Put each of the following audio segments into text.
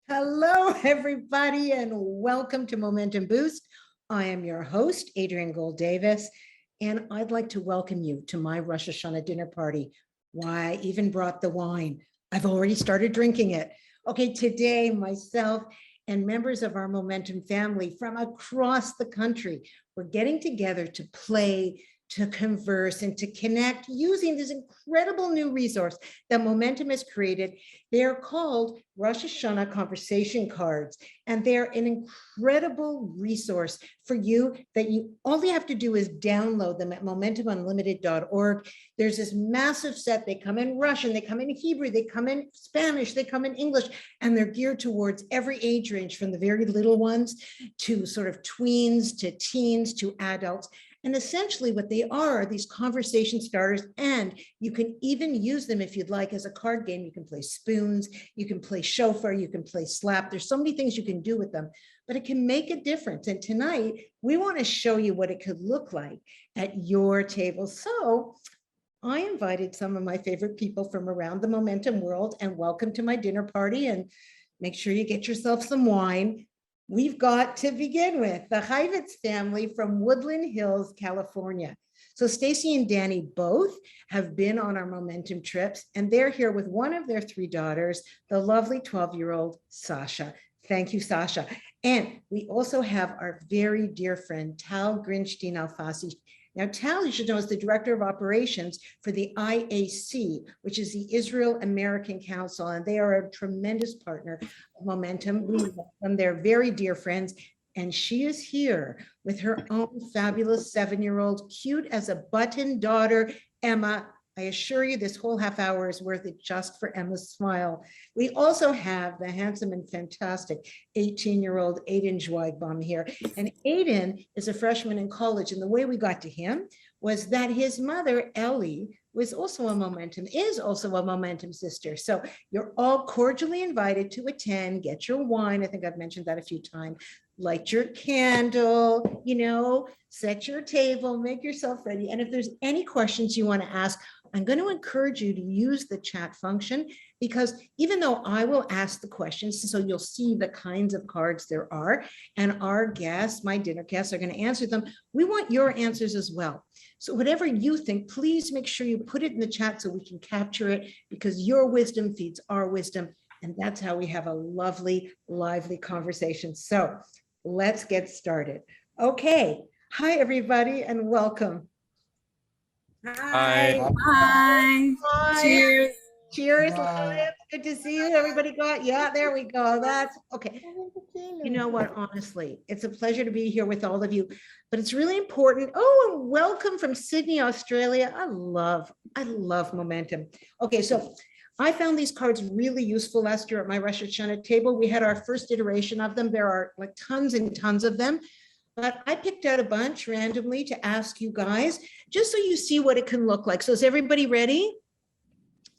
Hello, everybody, and welcome to Momentum Boost. I am your host, Adrienne Gold-Davis, and I'd like to welcome you to my Rosh Hashanah dinner party. Why, I even brought the wine. I've already started drinking it. Okay, today, myself and members of our Momentum family from across the country, we're getting together to play, to converse, and to connect using this incredible new resource that Momentum has created. They're called Rosh Hashanah conversation cards, and they're an incredible resource for you that all you have to do is download them at momentumunlimited.org. There's this massive set. They come in Russian, they come in Hebrew, they come in Spanish, they come in English, and they're geared towards every age range, from the very little ones to sort of tweens to teens to adults. And essentially what they are these conversation starters, and you can even use them if you'd like as a card game. You can play spoons, you can play shofar, you can play slap. There's so many things you can do with them, but it can make a difference. And tonight we want to show you what it could look like at your table. So I invited some of my favorite people from around the Momentum world, and welcome to my dinner party, and make sure you get yourself some wine. We've got, to begin with, the Heivitz family from Woodland Hills, California. So Stacy and Danny both have been on our Momentum trips, and they're here with one of their three daughters, the lovely 12-year-old Sasha. Thank you, Sasha. And we also have our very dear friend, Tal Grinstein Alfasi. Now, Tal, you should know, is the Director of Operations for the IAC, which is the Israel American Council, and they are a tremendous partner of Momentum. We welcome, they're very dear friends, and she is here with her own fabulous 7-year-old, cute as a button daughter, Emma. I assure you this whole half hour is worth it just for Emma's smile. We also have the handsome and fantastic 18-year-old Aiden Zweigbaum here. And Aiden is a freshman in college. And the way we got to him was that his mother, Ellie, is also a Momentum sister. So you're all cordially invited to attend, get your wine. I think I've mentioned that a few times. Light your candle, set your table, make yourself ready. And if there's any questions you want to ask, I'm going to encourage you to use the chat function, because even though I will ask the questions, so you'll see the kinds of cards there are, and our guests, my dinner guests, are going to answer them, we want your answers as well. So whatever you think, please make sure you put it in the chat so we can capture it, because your wisdom feeds our wisdom. And that's how we have a lovely, lively conversation. So let's get started. Okay. Hi, everybody, and welcome. Hi. Hi. Hi. Cheers. Cheers. Good to see you. Everybody got, yeah, there we go. That's okay. You know what, honestly, it's a pleasure to be here with all of you, but it's really important. Oh, and welcome from Sydney, Australia. I love Momentum. Okay, so I found these cards really useful last year at my Rosh Hashanah table. We had our first iteration of them. There are like tons and tons of them, but I picked out a bunch randomly to ask you guys, just so you see what it can look like. So is everybody ready?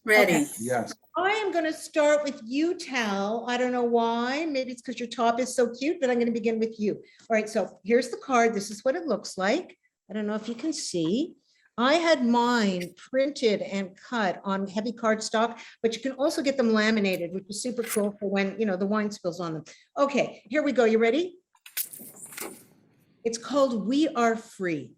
Ready. Okay. Yes. I am going to start with you, Tal. I don't know why. Maybe it's because your top is so cute, but I'm going to begin with you. All right, so here's the card. This is what it looks like. I don't know if you can see. I had mine printed and cut on heavy cardstock, but you can also get them laminated, which is super cool for when, the wine spills on them. Okay, here we go. You ready? It's called We Are Free.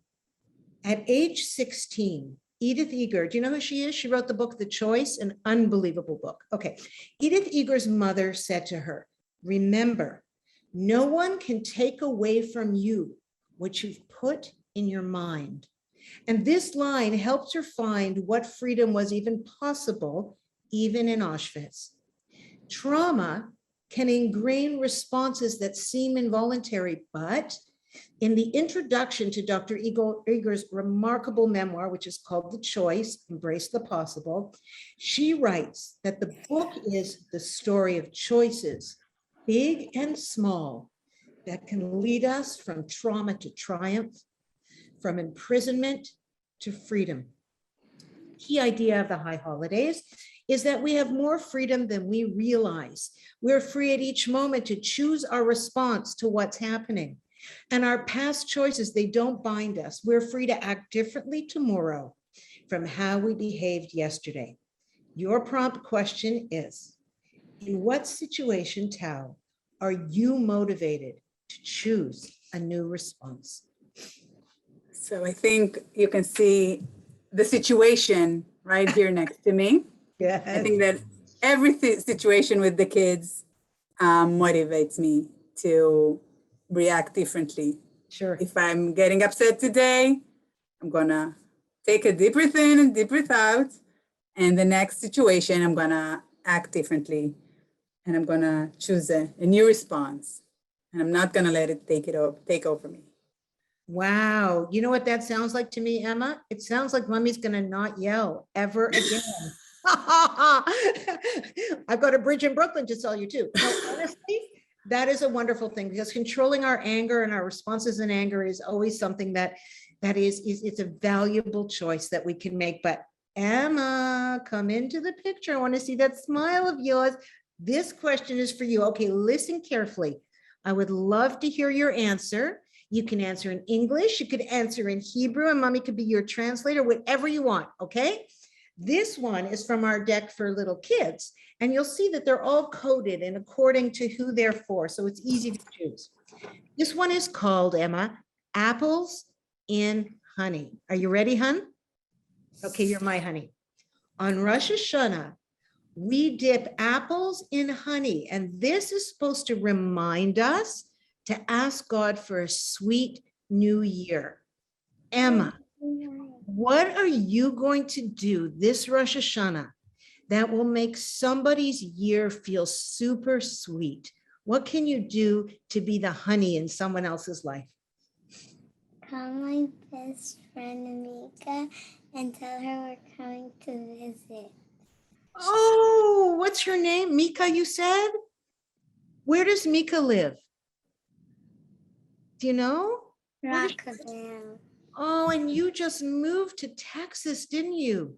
At age 16, Edith Eger, do you know who she is? She wrote the book, The Choice, an unbelievable book. Okay, Edith Eger's mother said to her, remember, no one can take away from you what you've put in your mind. And this line helped her find what freedom was even possible, even in Auschwitz. Trauma can ingrain responses that seem involuntary, but in the introduction to Dr. Eger's remarkable memoir, which is called The Choice, Embrace the Possible, she writes that the book is the story of choices, big and small, that can lead us from trauma to triumph, from imprisonment to freedom. Key idea of the high holidays is that we have more freedom than we realize. We're free at each moment to choose our response to what's happening. And our past choices, they don't bind us. We're free to act differently tomorrow from how we behaved yesterday. Your prompt question is In what situation, Tao, are you motivated to choose a new response? So I think you can see the situation right here next to me. I Yes. think that every situation with the kids motivates me to react differently. Sure. If I'm getting upset today, I'm gonna take a deep breath in and deep breath out. And the next situation, I'm gonna act differently. And I'm gonna choose a new response. And I'm not gonna let it take over me. Wow. You know what that sounds like to me, Emma? It sounds like mommy's going to not yell ever again. I've got a bridge in Brooklyn to sell you too. No, honestly, that is a wonderful thing because controlling our anger and our responses in anger is always something that it's a valuable choice that we can make. But Emma, come into the picture. I want to see that smile of yours. This question is for you. Okay, listen carefully. I would love to hear your answer. You can answer in English, you could answer in Hebrew, and mommy could be your translator, whatever you want, okay? This one is from our deck for little kids, and you'll see that they're all coded and according to who they're for, so it's easy to choose. This one is called, Emma, Apples in Honey. Are you ready, hun? Okay, you're my honey. On Rosh Hashanah, we dip apples in honey, and this is supposed to remind us to ask God for a sweet new year. Emma, what are you going to do this Rosh Hashanah that will make somebody's year feel super sweet? What can you do to be the honey in someone else's life? Call my best friend Mika and tell her we're coming to visit. Oh, what's her name? Mika, you said? Where does Mika live? Do you know? Rockville. Oh, and you just moved to Texas, didn't you?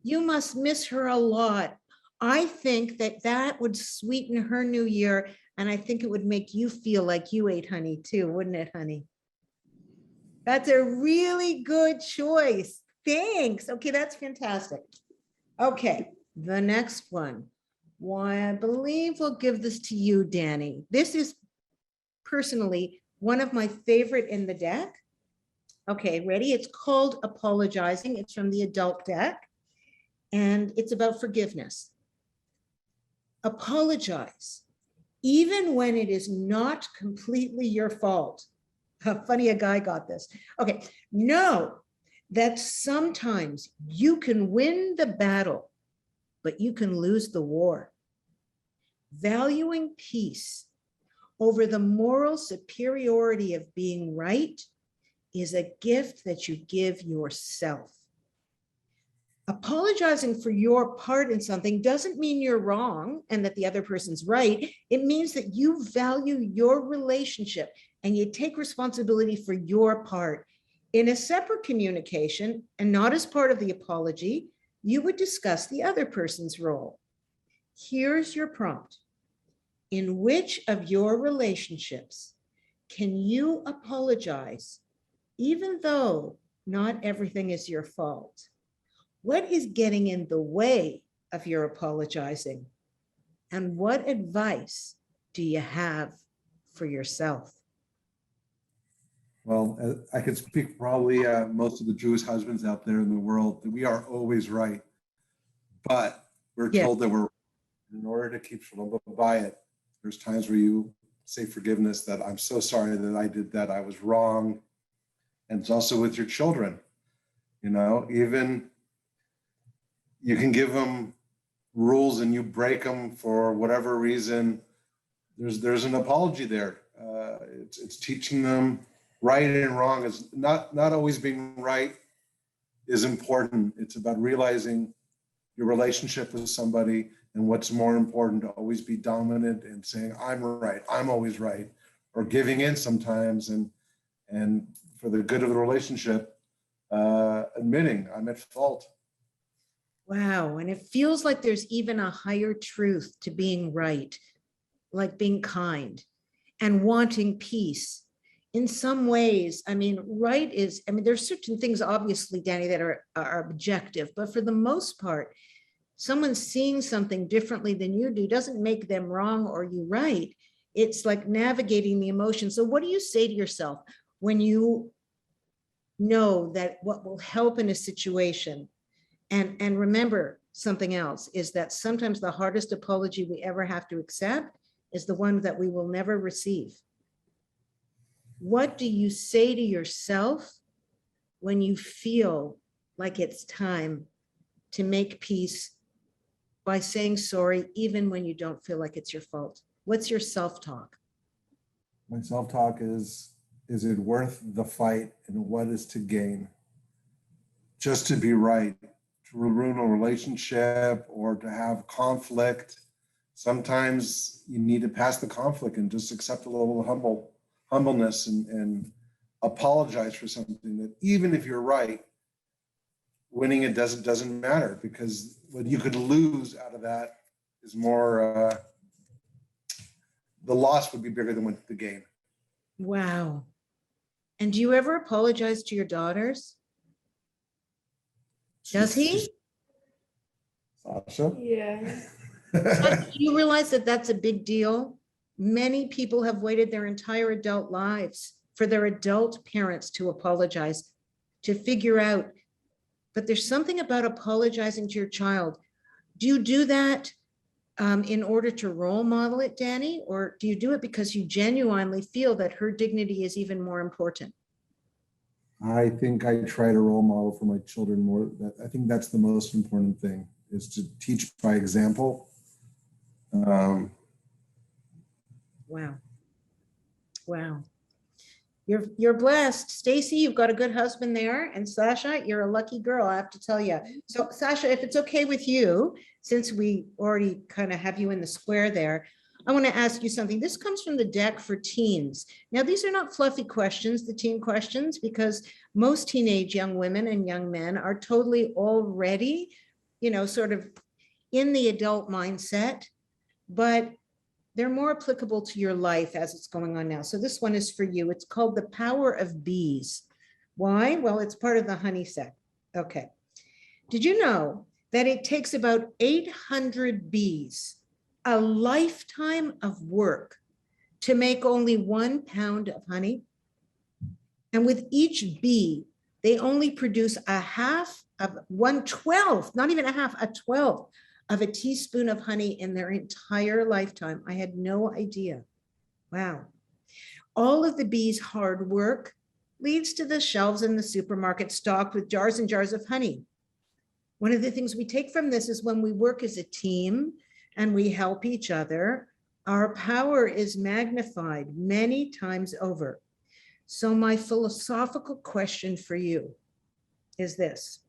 You must miss her a lot. I think that that would sweeten her new year, and I think it would make you feel like you ate honey too, wouldn't it, honey? That's a really good choice. Thanks. Okay, that's fantastic. Okay, the next one. Why, I believe we'll give this to you, Danny. This is personally one of my favorite in the deck. Okay, ready? It's called Apologizing. It's from the adult deck, and it's about forgiveness. Apologize, even when it is not completely your fault. Funny, a guy got this. Okay, know that sometimes you can win the battle, but you can lose the war. Valuing peace over the moral superiority of being right is a gift that you give yourself. Apologizing for your part in something doesn't mean you're wrong and that the other person's right. It means that you value your relationship and you take responsibility for your part. In a separate communication and not as part of the apology, you would discuss the other person's role. Here's your prompt. In which of your relationships can you apologize even though not everything is your fault? What is getting in the way of your apologizing? And what advice do you have for yourself? Well, I could speak for probably most of the Jewish husbands out there in the world that we are always right, but we're told that we're, in order to keep shalom by it, there's times where you say forgiveness, that I'm so sorry that I did that, I was wrong. And it's also with your children, you know, even you can give them rules and you break them for whatever reason. There's an apology there. It's teaching them right and wrong is not always being right is important. It's about realizing your relationship with somebody and what's more important, to always be dominant and saying, I'm right, I'm always right, or giving in sometimes and for the good of the relationship, admitting I'm at fault. Wow, and it feels like there's even a higher truth to being right, like being kind and wanting peace. In some ways, I mean, right is, I mean, there's certain things, obviously, Danny, that are objective, but for the most part, someone seeing something differently than you do doesn't make them wrong or you right. It's like navigating the emotions. So what do you say to yourself when you know that what will help in a situation? And remember something else is that sometimes the hardest apology we ever have to accept is the one that we will never receive. What do you say to yourself when you feel like it's time to make peace by saying sorry, even when you don't feel like it's your fault? What's your self-talk? My self-talk is it worth the fight and what is to gain? Just to be right, to ruin a relationship or to have conflict. Sometimes you need to pass the conflict and just accept a little humbleness and apologize for something that even if you're right, winning it doesn't matter, because what you could lose out of that is more, the loss would be bigger than the gain. Wow. And do you ever apologize to your daughters? Does he? Sasha? Yeah. Do you realize that that's a big deal? Many people have waited their entire adult lives for their adult parents to apologize, to figure out, but there's something about apologizing to your child. Do you do that in order to role model it, Danny? Or do you do it because you genuinely feel that her dignity is even more important? I think I try to role model for my children more. I think that's the most important thing, is to teach by example. Wow. Wow. You're blessed. Stacy, you've got a good husband there. And Sasha, you're a lucky girl, I have to tell you. So Sasha, if it's okay with you, since we already kind of have you in the square there, I want to ask you something. This comes from the deck for teens. Now, these are not fluffy questions, the teen questions, because most teenage young women and young men are totally already, sort of in the adult mindset, but they're more applicable to your life as it's going on now. So this one is for you. It's called The Power of Bees. Why? Well, it's part of the honey set. Okay. Did you know that it takes about 800 bees, a lifetime of work, to make only 1 pound of honey? And with each bee, they only produce a half of 1/12, not even a half, a 12th of a teaspoon of honey in their entire lifetime. I had no idea. Wow. All of the bees' hard work leads to the shelves in the supermarket stocked with jars and jars of honey. One of the things we take from this is when we work as a team and we help each other, our power is magnified many times over. So my philosophical question for you is this: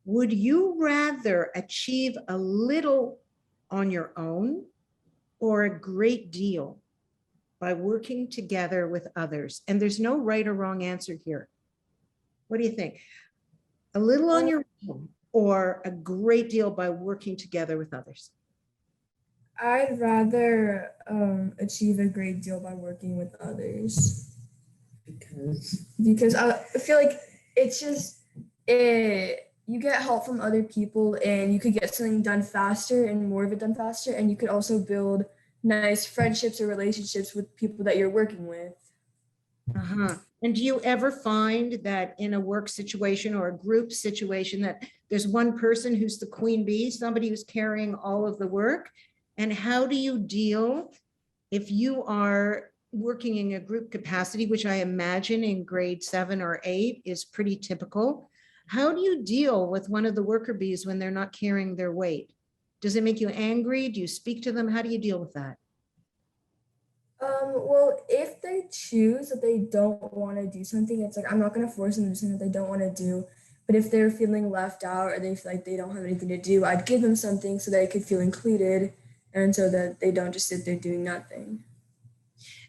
would you rather achieve a little on your own or a great deal by working together with others? And there's no right or wrong answer here. What do you think? A little on your own or a great deal by working together with others? I'd rather achieve a great deal by working with others. Because I feel like it's just you get help from other people and you could get something done faster and more of it done faster, and you could also build nice friendships or relationships with people that you're working with. And do you ever find that in a work situation or a group situation that there's one person who's the queen bee, somebody who's carrying all of the work? And how do you deal if you are working in a group capacity, which I imagine in grade 7 or 8 is pretty typical? How do you deal with one of the worker bees when they're not carrying their weight? Does it make you angry? Do you speak to them? How do you deal with that? Well, if they choose that they don't want to do something, it's like I'm not going to force them to do something that they don't want to do. But if they're feeling left out or they feel like they don't have anything to do, I'd give them something so they could feel included and so that they don't just sit there doing nothing.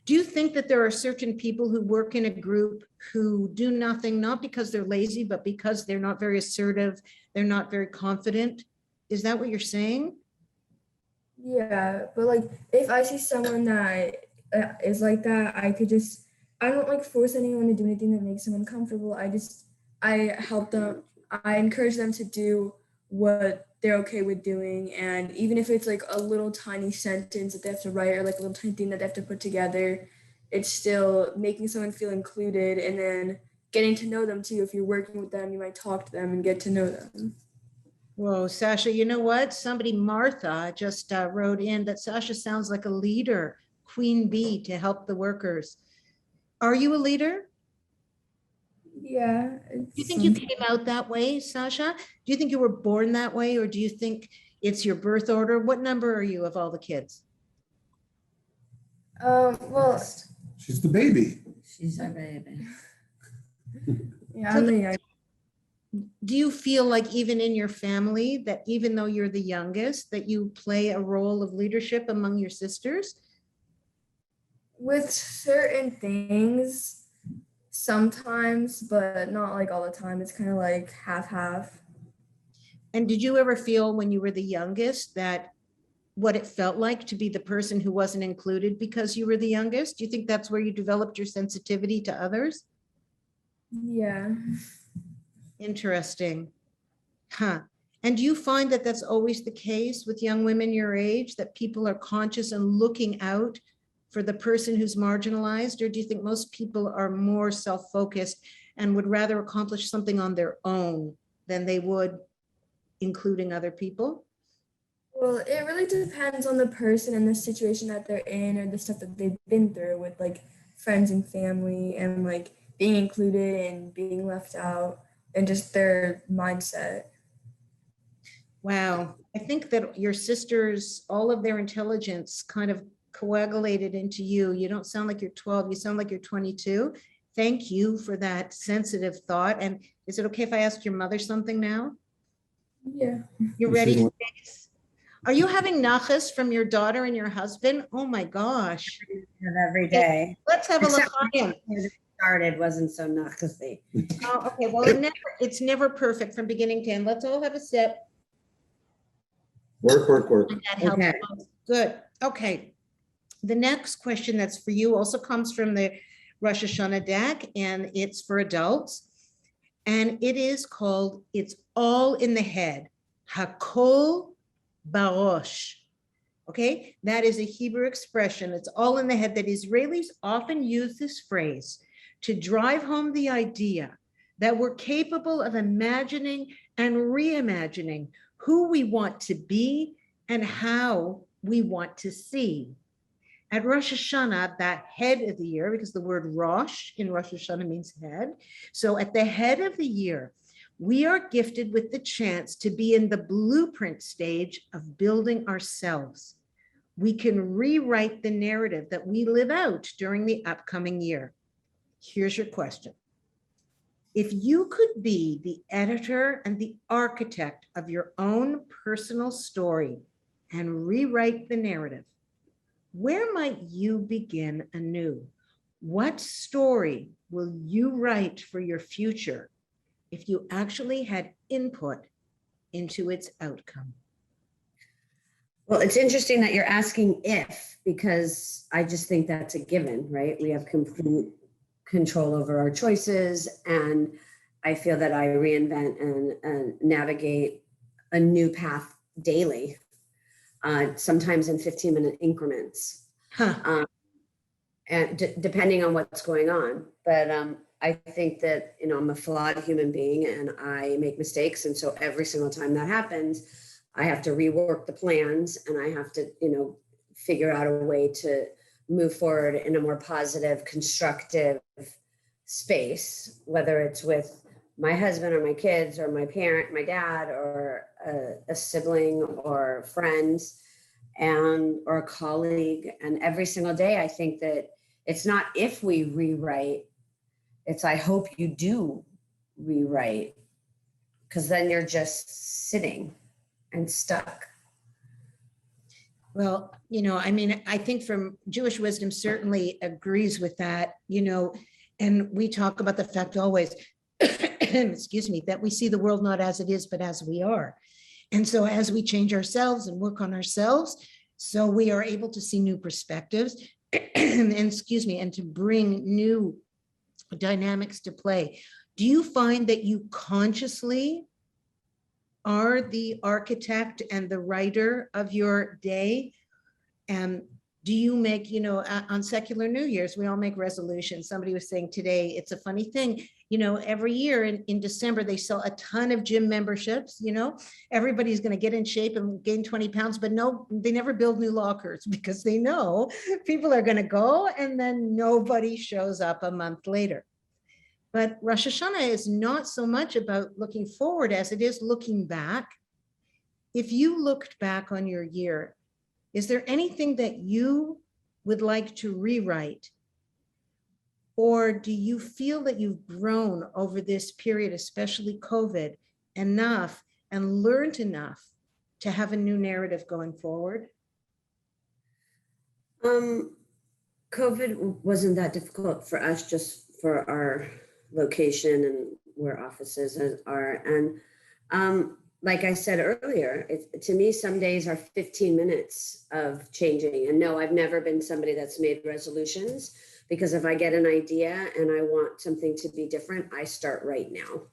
Do you think that there are certain people who work in a group who do nothing, not because they're lazy, but because they're not very assertive, they're not very confident? Is that what you're saying? Yeah, but like if I see someone that is like that, I don't like force anyone to do anything that makes them uncomfortable. I help them, I encourage them to do what they're okay with doing. And even if it's like a little tiny sentence that they have to write or like a little tiny thing that they have to put together, it's still making someone feel included, and then getting to know them too. If you're working with them, you might talk to them and get to know them. Whoa, Sasha, you know what? Somebody, Martha, just wrote in that Sasha sounds like a leader, queen bee to help the workers. Are you a leader? Yeah. Do you think you came out that way, Sasha? Do you think you were born that way, or do you think it's your birth order? What number are you of all the kids? Well, She's the baby. She's our baby. yeah, So I'm the young. Do you feel like even in your family that even though you're the youngest, that you play a role of leadership among your sisters? With certain things, sometimes, but not like all the time. It's kind of like half. And did you ever feel when you were the youngest that what it felt like to be the person who wasn't included because you were the youngest? Do you think that's where you developed your sensitivity to others? Yeah. Interesting. Huh. And do you find that that's always the case with young women your age, that people are conscious and looking out for the person who's marginalized? Or do you think most people are more self-focused and would rather accomplish something on their own than they would including other people? Well, it really depends on the person and the situation that they're in, or the stuff that they've been through with like friends and family, and like being included and being left out, and just their mindset. Wow. I think that your sisters, all of their intelligence kind of coagulated into you. You don't sound like you're 12, you sound like you're 22. Thank you for that sensitive thought. And is it okay if I ask your mother something now? Yeah. You ready? Are you having nachas from your daughter and your husband? Oh my gosh. Every day. Let's have a Except look. when it started wasn't so nachasy. Oh, okay, well, it's never perfect from beginning to end. Let's all have a sip. Work. That helps. Okay. Good. Okay. The next question that's for you also comes from the Rosh Hashanah deck, and it's for adults. And it is called, It's All in the Head. Hakol Barosh. Okay, that is a Hebrew expression. It's all in the head, that Israelis often use this phrase to drive home the idea that we're capable of imagining and reimagining who we want to be and how we want to see. At Rosh Hashanah, that head of the year, because the word Rosh in Rosh Hashanah means head. So at the head of the year, we are gifted with the chance to be in the blueprint stage of building ourselves. We can rewrite the narrative that we live out during the upcoming year. Here's your question. If you could be the editor and the architect of your own personal story and rewrite the narrative, where might you begin anew? What story will you write for your future if you actually had input into its outcome? Well, it's interesting that you're asking if, because I just think that's a given, right? We have complete control over our choices, and I feel that I reinvent and navigate a new path daily, sometimes in 15-minute increments, and depending on what's going on. But I think that, I'm a flawed human being and I make mistakes. And so every single time that happens, I have to rework the plans, and I have to, figure out a way to move forward in a more positive, constructive space, whether it's with my husband or my kids or my parent, my dad, or a sibling or friends, or a colleague. And every single day, I think that it's not if we rewrite, it's I hope you do rewrite, because then you're just sitting and stuck. Well, I think from Jewish wisdom certainly agrees with that, and we talk about the fact always, excuse me, that we see the world not as it is, but as we are. And so as we change ourselves and work on ourselves, so we are able to see new perspectives and to bring new dynamics to play. Do you find that you consciously are the architect and the writer of your day. And do you make, on secular New Year's, we all make resolutions. Somebody was saying today, it's a funny thing, every year in December, they sell a ton of gym memberships, everybody's going to get in shape and gain 20 pounds, but no, they never build new lockers because they know people are going to go and then nobody shows up a month later. But Rosh Hashanah is not so much about looking forward as it is looking back. If you looked back on your year, is there anything that you would like to rewrite? Or do you feel that you've grown over this period, especially COVID, enough and learned enough to have a new narrative going forward? COVID wasn't that difficult for us, just for our location and where offices are. And like I said earlier, to me, some days are 15 minutes of changing. And no, I've never been somebody that's made resolutions, because if I get an idea and I want something to be different, I start right now.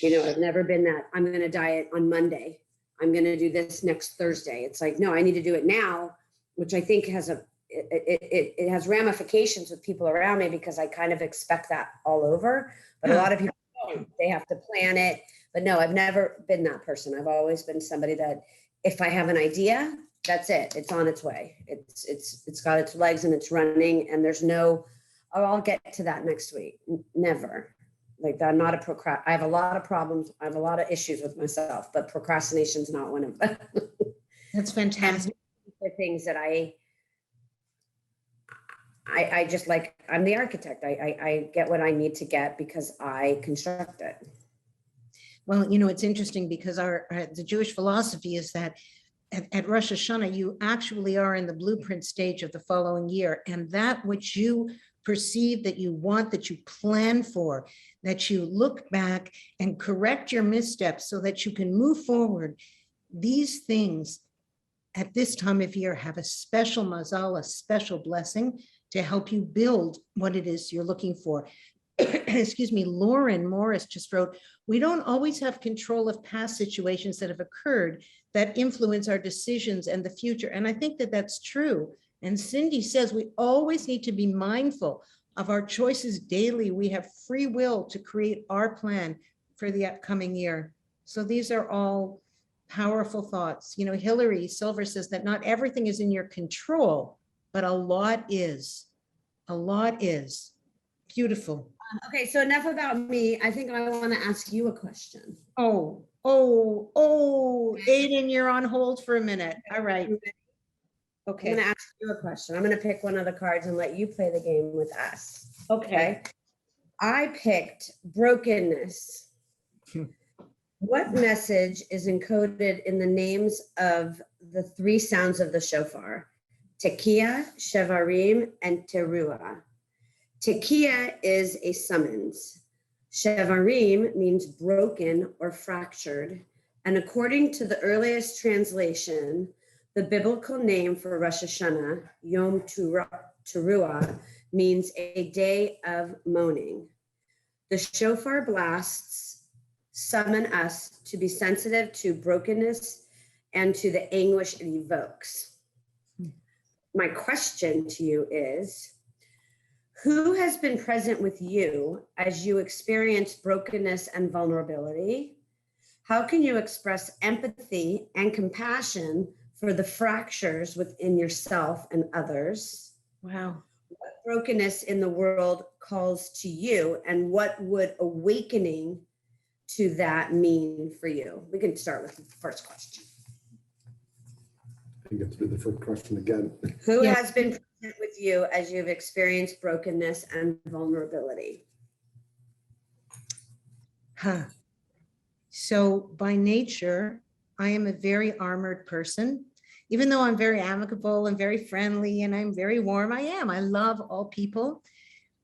I've never been that I'm going to diet on Monday. I'm going to do this next Thursday. It's like, no, I need to do it now, which I think has it has ramifications with people around me, because I kind of expect that all over. But a lot of people don't. They have to plan it. But no, I've never been that person. I've always been somebody that if I have an idea, that's it. It's on its way. It's got its legs and it's running, and there's no, oh, I'll get to that next week. Never. Like, I'm not I have a lot of problems. I have a lot of issues with myself, but procrastination is not one of them. That's fantastic. The things that I just like, I'm the architect. I get what I need to get because I construct it. Well, it's interesting because the Jewish philosophy is that at Rosh Hashanah, you actually are in the blueprint stage of the following year. And that which you perceive that you want, that you plan for, that you look back and correct your missteps so that you can move forward. These things at this time of year have a special mazal, a special blessing to help you build what it is you're looking for. Excuse me, Lauren Morris just wrote, we don't always have control of past situations that have occurred that influence our decisions and the future. And I think that that's true. And Cindy says we always need to be mindful of our choices daily. We have free will to create our plan for the upcoming year. So these are all powerful thoughts. Hillary Silver says that not everything is in your control, but a lot is. A lot is. Beautiful. Okay, so enough about me. I think I want to ask you a question. Oh, Aiden, you're on hold for a minute. All right. Okay. I'm going to ask you a question. I'm going to pick one of the cards and let you play the game with us. Okay. I picked brokenness. What message is encoded in the names of the three sounds of the shofar? Tekiah, Shevarim, and Teruah. Tekiah is a summons. Shevarim means broken or fractured. And according to the earliest translation, the biblical name for Rosh Hashanah, Yom Teruah, means a day of mourning. The shofar blasts summon us to be sensitive to brokenness and to the anguish it evokes. My question to you is, who has been present with you as you experience brokenness and vulnerability? How can you express empathy and compassion for the fractures within yourself and others? Wow. What brokenness in the world calls to you, and what would awakening to that mean for you? We can start with the first question. I think it's the first question again. Who has been present with you as you've experienced brokenness and vulnerability? So by nature, I am a very armored person. Even though I'm very amicable and very friendly and I'm very warm, I love all people.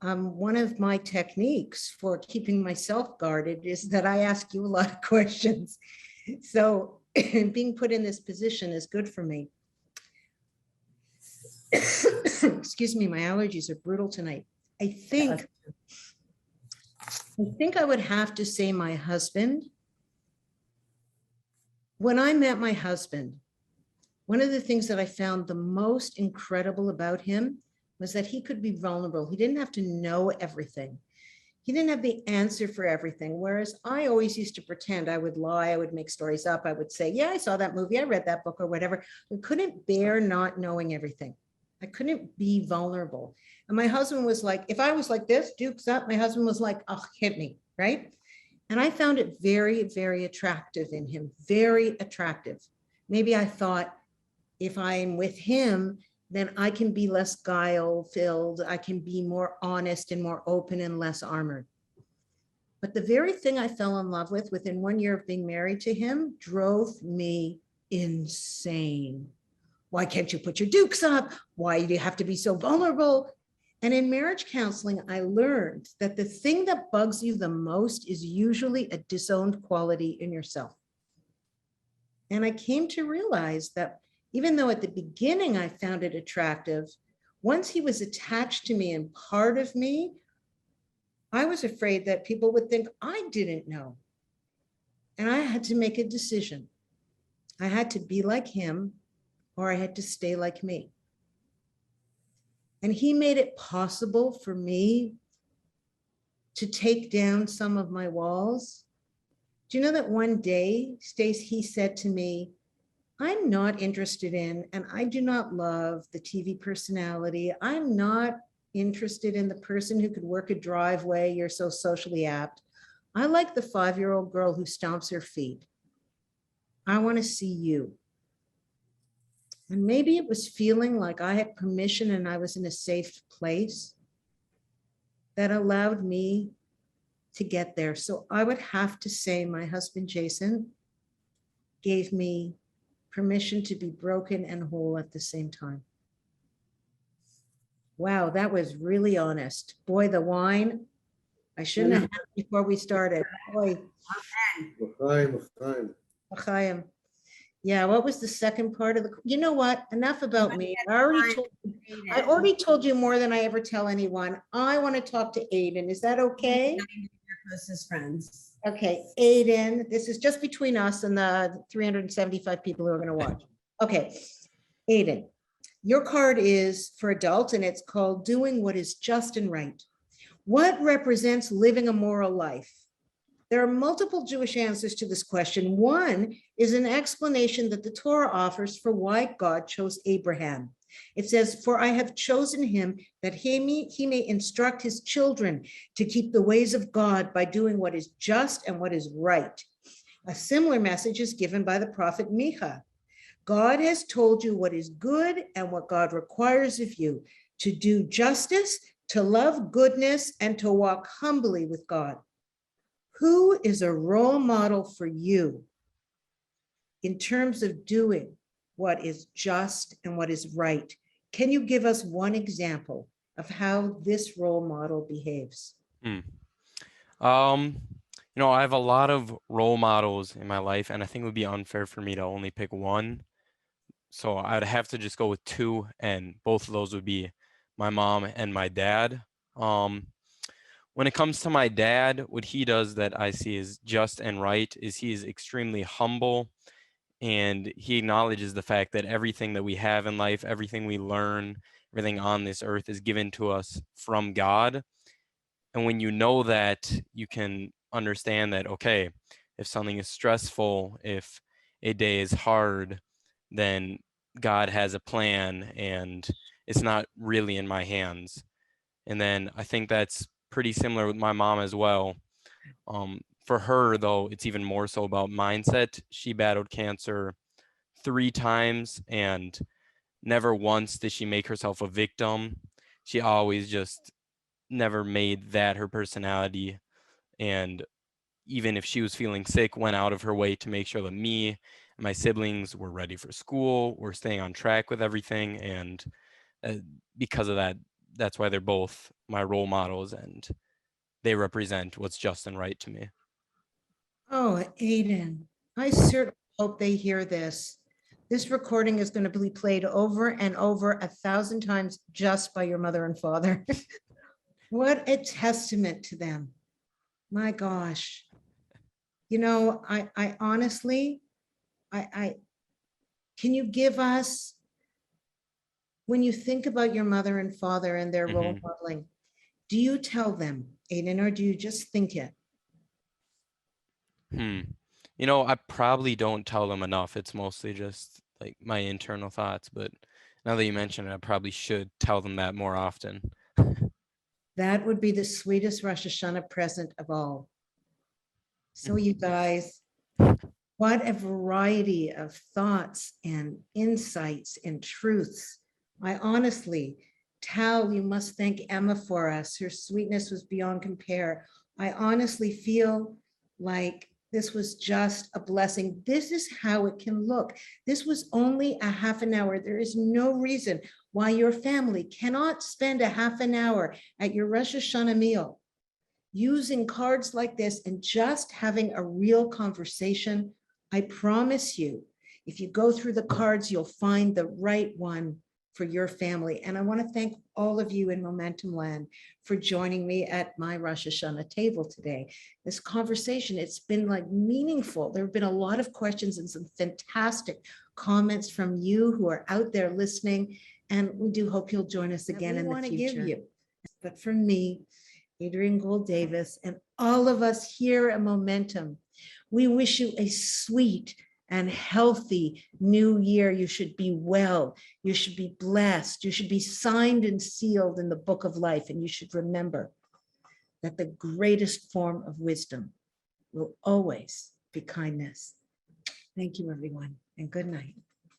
One of my techniques for keeping myself guarded is that I ask you a lot of questions. So being put in this position is good for me. Excuse me, my allergies are brutal tonight. I think I would have to say my husband. When I met my husband, one of the things that I found the most incredible about him was that he could be vulnerable. He didn't have to know everything. He didn't have the answer for everything. Whereas I always used to pretend. I would lie. I would make stories up. I would say, yeah, I saw that movie. I read that book or whatever. I couldn't bear not knowing everything. I couldn't be vulnerable. And my husband was like, if I was like this, Duke's up, my husband was like, oh, hit me, right? And I found it very, very attractive in him, very attractive. Maybe I thought, if I'm with him, then I can be less guile filled. I can be more honest and more open and less armored. But the very thing I fell in love with within 1 year of being married to him drove me insane. Why can't you put your dukes up? Why do you have to be so vulnerable? And in marriage counseling, I learned that the thing that bugs you the most is usually a disowned quality in yourself. And I came to realize that even though at the beginning I found it attractive, once he was attached to me and part of me, I was afraid that people would think I didn't know. And I had to make a decision. I had to be like him, or I had to stay like me. And he made it possible for me to take down some of my walls. Do you know that one day, Stace, he said to me, I'm not interested in, and I do not love the TV personality. I'm not interested in the person who could work a driveway. You're so socially apt. I like the 5-year-old girl who stomps her feet. I want to see you. And maybe it was feeling like I had permission and I was in a safe place that allowed me to get there. So I would have to say my husband, Jason, gave me permission to be broken and whole at the same time. Wow, that was really honest. Boy, the wine, I shouldn't have had it before we started. Boy, L'chaim. Yeah, what was the second part of the, you know what? Enough about me. I already told you more than I ever tell anyone. I want to talk to Aiden. Is that okay? Closest friends. Okay, Aiden, this is just between us and the 375 people who are going to watch. Okay, Aiden, your card is for adults and it's called Doing What Is Just and Right. What represents living a moral life? There are multiple Jewish answers to this question. One is an explanation that the Torah offers for why God chose Abraham. It says, for I have chosen him that he may instruct his children to keep the ways of God by doing what is just and what is right. A similar message is given by the prophet Micah. God has told you what is good and what God requires of you, to do justice, to love goodness, and to walk humbly with God. Who is a role model for you in terms of doing what is just and what is right? Can you give us one example of how this role model behaves? I have a lot of role models in my life, and I think it would be unfair for me to only pick one. So I'd have to just go with two, and both of those would be my mom and my dad. When it comes to my dad, what he does that I see is just and right is he is extremely humble, and he acknowledges the fact that everything that we have in life, everything we learn, everything on this earth is given to us from God. And when you know that, you can understand that, okay, if something is stressful, if a day is hard, then God has a plan and it's not really in my hands. And then I think that's pretty similar with my mom as well. For her, though, it's even more so about mindset. She battled cancer 3 times, and never once did she make herself a victim. She always just never made that her personality. And even if she was feeling sick, went out of her way to make sure that me and my siblings were ready for school, we're staying on track with everything. And because of that, that's why they're both my role models, and they represent what's just and right to me. Oh, Aiden, I certainly hope they hear this. This recording is going to be played over and over 1,000 times just by your mother and father. What a testament to them. My gosh. You know, I honestly, Can you give us, when you think about your mother and father and their role modeling, do you tell them, Aiden, or do you just think it? You know, I probably don't tell them enough. It's mostly just like my internal thoughts, but now that you mention it, I probably should tell them that more often. That would be the sweetest Rosh Hashanah present of all. So you guys, what a variety of thoughts and insights and truths. I honestly, Tal, you must thank Emma for us. Her sweetness was beyond compare. I honestly feel like this was just a blessing. This is how it can look. This was only a half an hour. There is no reason why your family cannot spend a half an hour at your Rosh Hashanah meal using cards like this and just having a real conversation. I promise you, if you go through the cards, you'll find the right one for your family. And I want to thank all of you in Momentum Land for joining me at my Rosh Hashanah table today. This conversation, it's been like meaningful. There have been a lot of questions and some fantastic comments from you who are out there listening. And we do hope you'll join us again in the future. But for me, Adrienne Gold Davis, and all of us here at Momentum, we wish you a sweet and healthy new year. You should be well. You should be blessed. You should be signed and sealed in the book of life. And you should remember that the greatest form of wisdom will always be kindness. Thank you, everyone, and good night.